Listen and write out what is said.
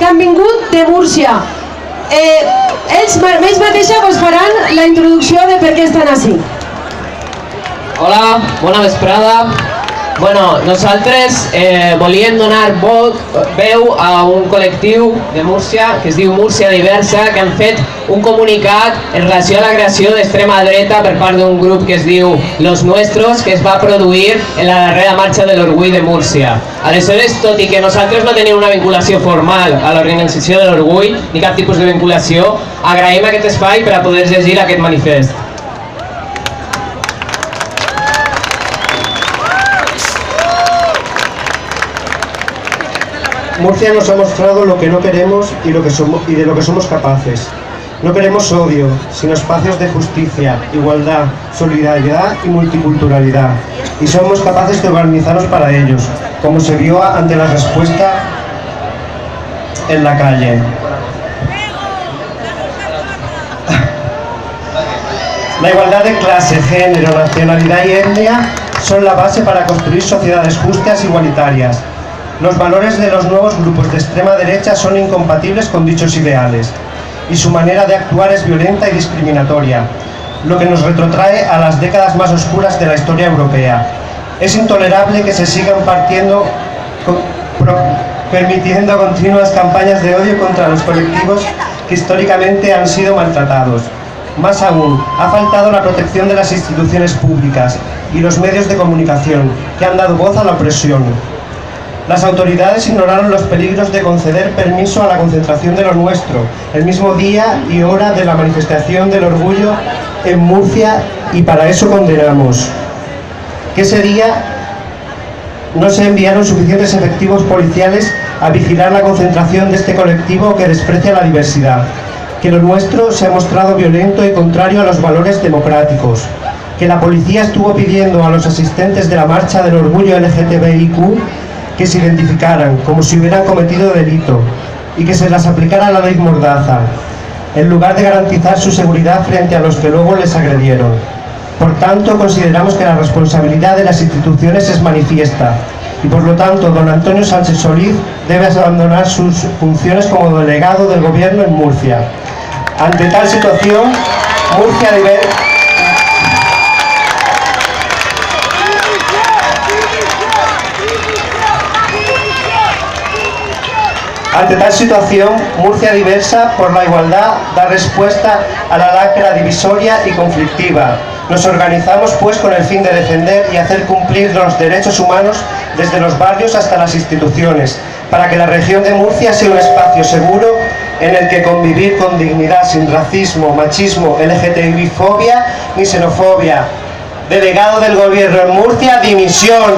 que han vingut de Múrcia. Ells mateixos vos faran la introducció de per què estan ací. Hola, bona vesprada. Bueno, nosaltres volíem donar veu a un col·lectiu de Múrcia que es diu Múrcia Diversa, que han fet un comunicat en relació a la creació d'extrema dreta per part d'un grup que es diu Los Nuestros, que es va produir en la darrera marxa de l'Orgull de Múrcia. Aleshores, tot i que nosaltres no tenim una vinculació formal a l'organització de l'Orgull, ni cap tipus de vinculació, agraïm aquest espai per a poder llegir aquest manifest. Murcia nos ha mostrado lo que no queremos y de lo que somos capaces. No queremos odio, sino espacios de justicia, igualdad, solidaridad y multiculturalidad. Y somos capaces de organizarnos para ellos, como se vio ante la respuesta en la calle. La igualdad de clase, género, nacionalidad y etnia son la base para construir sociedades justas e igualitarias. Los valores de los nuevos grupos de extrema derecha son incompatibles con dichos ideales, y su manera de actuar es violenta y discriminatoria, lo que nos retrotrae a las décadas más oscuras de la historia europea. Es intolerable que se sigan permitiendo continuas campañas de odio contra los colectivos que históricamente han sido maltratados. Más aún, ha faltado la protección de las instituciones públicas y los medios de comunicación, que han dado voz a la opresión. Las autoridades ignoraron los peligros de conceder permiso a la concentración de lo nuestro, el mismo día y hora de la manifestación del orgullo en Murcia, y para eso condenamos que ese día no se enviaron suficientes efectivos policiales a vigilar la concentración de este colectivo que desprecia la diversidad, que lo nuestro se ha mostrado violento y contrario a los valores democráticos, que la policía estuvo pidiendo a los asistentes de la marcha del orgullo LGTBIQ que se identificaran como si hubieran cometido delito y que se les aplicara la ley Mordaza, en lugar de garantizar su seguridad frente a los que luego les agredieron. Por tanto, consideramos que la responsabilidad de las instituciones es manifiesta y por lo tanto don Antonio Sánchez Solís debe abandonar sus funciones como delegado del gobierno en Murcia. Ante tal situación, Murcia Diversa por la igualdad da respuesta a la lacra divisoria y conflictiva. Nos organizamos pues con el fin de defender y hacer cumplir los derechos humanos desde los barrios hasta las instituciones, para que la región de Murcia sea un espacio seguro en el que convivir con dignidad, sin racismo, machismo, LGTBI-fobia ni xenofobia. Delegado del gobierno en Murcia, dimisión.